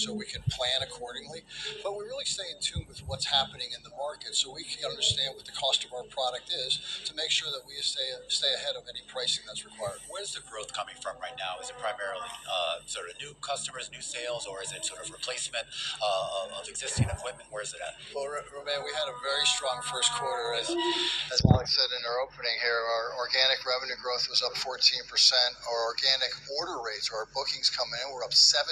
so we can plan accordingly. But we really stay in tune with what's happening in the market so we can understand what the cost of our product is to make sure that we stay ahead of any pricing that's required. Where's the growth coming from right now? Is it primarily sort of new customers, new sales, or is it sort of replacement of existing equipment? Where is it at? Well, Romain, we had a very strong first quarter. As Alex said in our opening here, our organic revenue growth was up 14%. Our organic order rates, or our bookings coming in, were up 17%.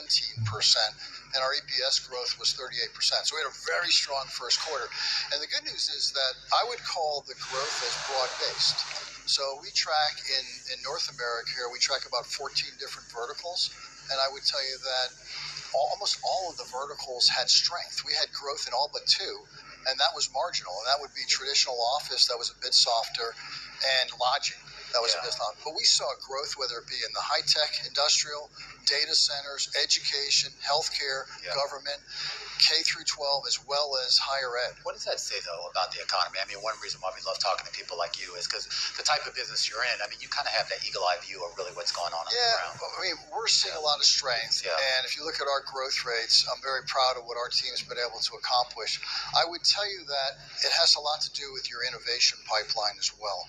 And our EPS growth was 38%. So we had a very strong first quarter. And the good news is that I would call the growth as broad-based. So we track in North America here, we track about 14 different verticals. And I would tell you that almost all of the verticals had strength. We had growth in all but two, and that was marginal. And that would be traditional office, that was a bit softer, and lodging, that was a bit softer. But we saw growth, whether it be in the high-tech, industrial, data centers, education, healthcare, government, K through 12, as well as higher ed. What does that say, though, about the economy? I mean, one reason why we love talking to people like you is because the type of business you're in, I mean, you kind of have that eagle-eye view of really what's going on the ground. I mean, we're seeing a lot of strength. And if you look at our growth rates, I'm very proud of what our team's been able to accomplish. I would tell you that it has a lot to do with your innovation pipeline as well.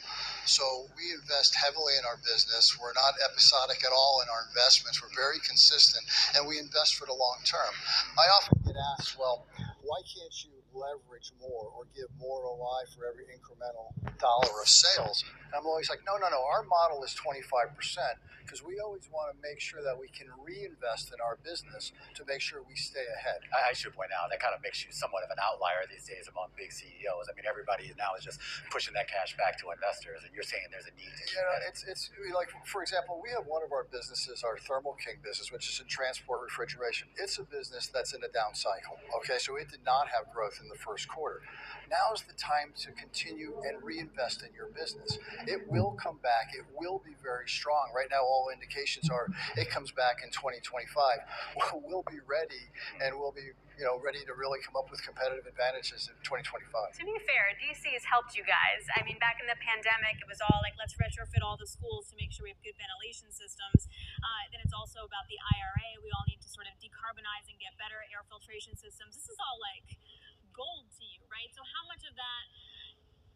So we invest heavily in our business. We're not episodic at all in our investments. We're very consistent, and we invest for the long term. I often get asked, well, why can't you leverage more or give more ROI for every incremental dollar of sales? And I'm always like, no. Our model is 25% because we always want to make sure that we can reinvest in our business to make sure we stay ahead. I should point out, that kind of makes you somewhat of an outlier these days among big CEOs. I mean, everybody now is just pushing that cash back to investors, and you're saying there's a need to do that. It's like, for example, we have one of our businesses, our Thermo King business, which is in transport refrigeration. It's a business that's in a down cycle, okay? So it did not have growth in the first quarter. Now is the time to continue and reinvest in your business. It will come back. It will be very strong. Right now, all indications are it comes back in 2025. We'll be ready, and we'll be ready to really come up with competitive advantages in 2025. To be fair, DC has helped you guys. I mean, back in the pandemic, it was all like, let's retrofit all the schools to make sure we have good ventilation systems. Then it's also about the IRA. We all need to sort of decarbonize and get better air filtration systems. This is all like gold to you, right? So how much of that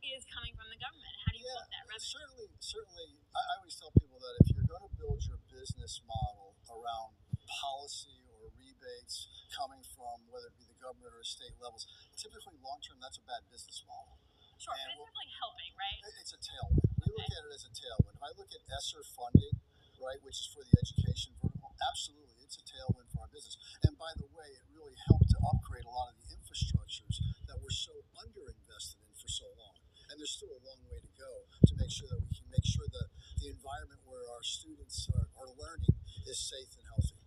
is coming from the government? How do you book that revenue? Certainly. I always tell people that if you're going to build your business model around policy or rebates coming from whether it be the government or state levels, typically long-term, that's a bad business model. Sure, but it's definitely helping, right? It's a tailwind. We look at it as a tailwind. If I look at ESSER funding, right, which is for the education vertical, absolutely, it's a tailwind for our business. And by the way, it really helped to upgrade a lot of the infrastructures that we're so underinvested in for so long. And there's still a long way to go to make sure that we can make sure that the environment where our students are learning is safe and healthy.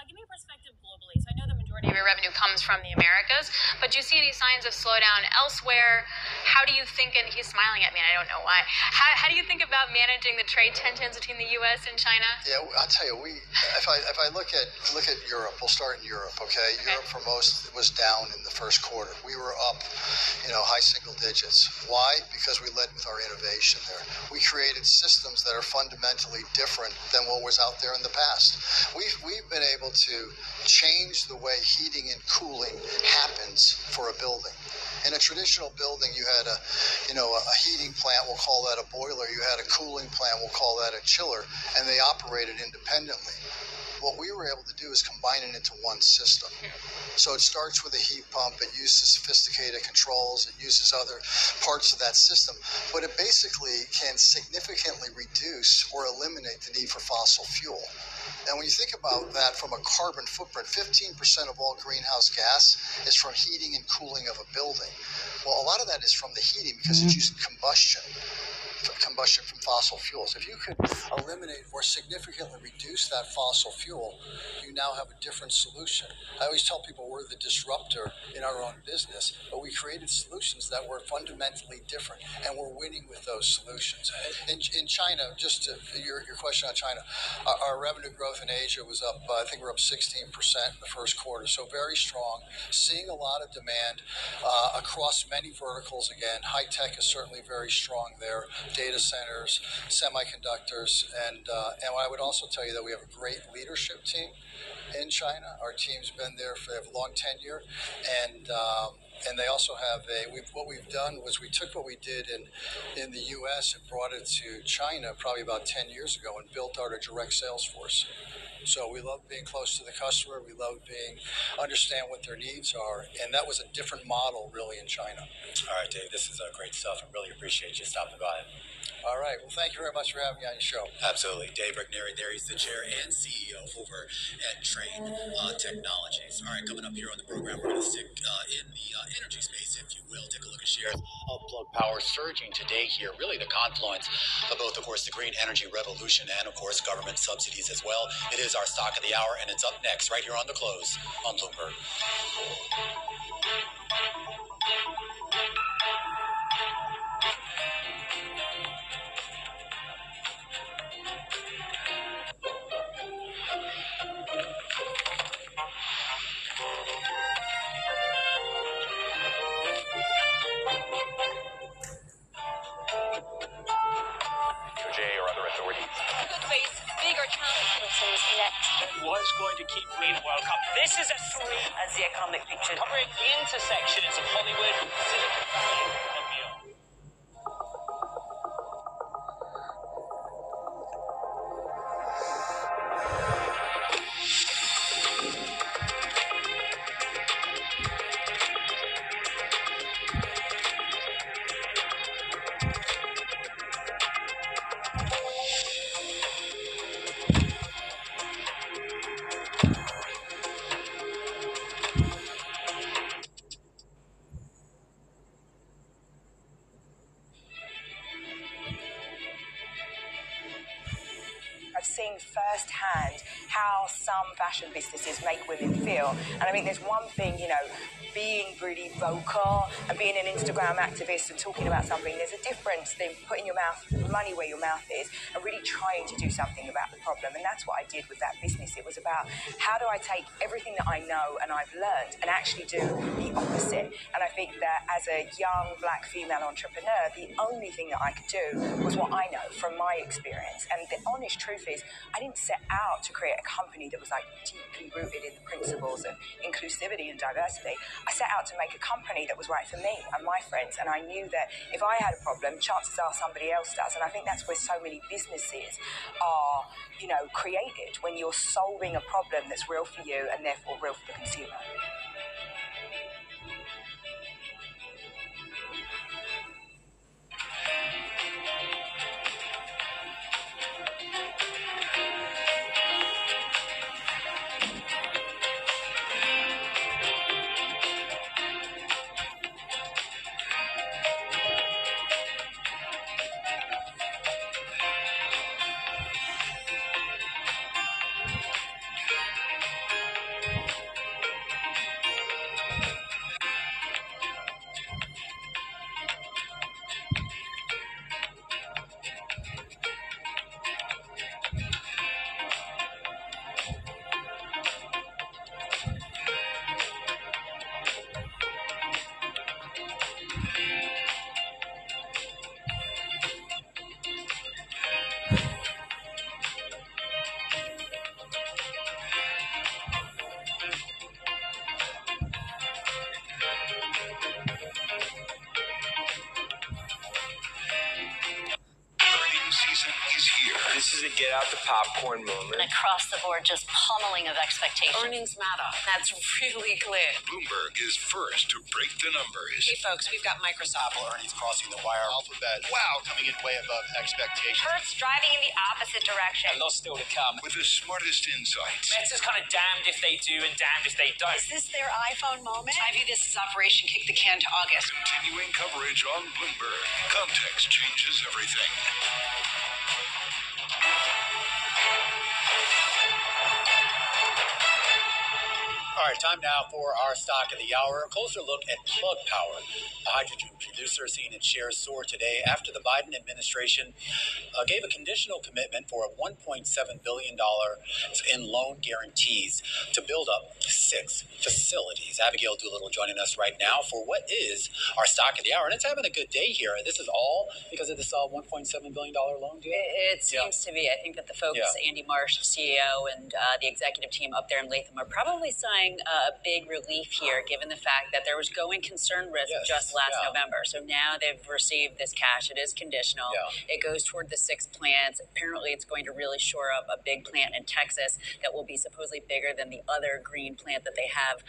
Give me a perspective globally. So I know the majority of your revenue comes from the Americas, but do you see any signs of slowdown elsewhere? How do you think, and he's smiling at me, and I don't know why, how do you think about managing the trade tensions between the U.S. and China? Yeah, I'll tell you, if I look at Europe, we'll start in Europe, okay? Europe for most was down in the first quarter. We were up, high single digits. Why? Because we led with our innovation there. We created systems that are fundamentally different than what was out there in the past. We've been able to change the way heating and cooling happens for a building. In a traditional building, you had a heating plant, we'll call that a boiler. You had a cooling plant, we'll call that a chiller, and they operated independently. What we were able to do is combine it into one system. So it starts with a heat pump, it uses sophisticated controls, it uses other parts of that system, but it basically can significantly reduce or eliminate the need for fossil fuel. And when you think about that from a carbon footprint, 15% of all greenhouse gas is from heating and cooling of a building. Well, a lot of that is from the heating because it's using combustion from fossil fuels. If you could eliminate or significantly reduce that fossil fuel, you now have a different solution. I always tell people we're the disruptor in our own business, but we created solutions that were fundamentally different, and we're winning with those solutions. In China, just to your question on China, our revenue growth in Asia was up, I think we're up 16% in the first quarter, so very strong. Seeing a lot of demand across many verticals again. High tech is certainly very strong there. data centers, semiconductors, and I would also tell you that we have a great leadership team in China. Our team's been there for a long tenure, and they also have what we've done was we took what we did in the U.S. and brought it to China probably about 10 years ago and built out a direct sales force. So we love being close to the customer. We love understand what their needs are, and that was a different model really in China. All right, Dave, this is great stuff. I really appreciate you stopping by. All right. Well, thank you very much for having me on your show. Absolutely. Dave Regnery there. He's the chair and CEO over at Trane Technologies. All right, coming up here on the program, we're going to stick in the energy space, if you will. Take a look at shares of Plug Power surging today here. Really the confluence of both, of course, the green energy revolution and, of course, government subsidies as well. It is our stock of the hour, and it's up next right here on The Close on Bloomberg. or other authorities. Could face bigger challenges next. Was going to keep winning World Cup. This is a three. As the economic picture. Covering the intersections of Hollywood, Silicon Valley, and beyond. I've seen firsthand how some fashion businesses make women feel. And I mean, there's one thing, being really vocal and being an Instagram activist and talking about something. There's a difference than putting your money where your mouth is and really trying to do something about the problem. And that's what I did with that business. It was about how do I take everything that I know and I've learned and actually do the opposite. And I think that as a young black female entrepreneur, the only thing that I could do was what I know from my experience. And the honest truth is, I didn't set out to create a company that was like deeply rooted in the principles of inclusivity and diversity. I set out to make a company that was right for me and my friends. And I knew that if I had a problem, chances are somebody else does. And I think that's where so many businesses are, created, when you're solving a problem that's real for you and therefore real for the consumer. This is a get out the popcorn moment. An across the board just pummeling of expectations. Earnings matter. That's really clear. Bloomberg is first to break the numbers. Hey folks, we've got Microsoft. Apple earnings crossing the wire. Alphabet, wow, coming in way above expectations. Hertz driving in the opposite direction. A lot still to come. With the smartest insights. Meta's kind of damned if they do and damned if they don't. Is this their iPhone moment? I view this as Operation Kick the Can to August. Continuing coverage on Bloomberg. Context changes everything. All right, time now for our stock of the hour. A closer look at Plug Power, a hydrogen producer seeing its shares soar today after the Biden administration gave a conditional commitment for a $1.7 billion in loan guarantees to build up 6 facilities. Abigail Doolittle joining us right now for what is our stock of the hour. And it's having a good day here. This is all because of this $1.7 billion loan deal? It seems to be. I think that the folks, Andy Marsh, CEO, and the executive team up there in Latham are probably seeing a big relief here, given the fact that there was going concern risk just last November. So now they've received this cash. It is conditional. It goes toward the 6 plants. Apparently, it's going to really shore up a big plant in Texas that will be supposedly bigger than the other green plant that they have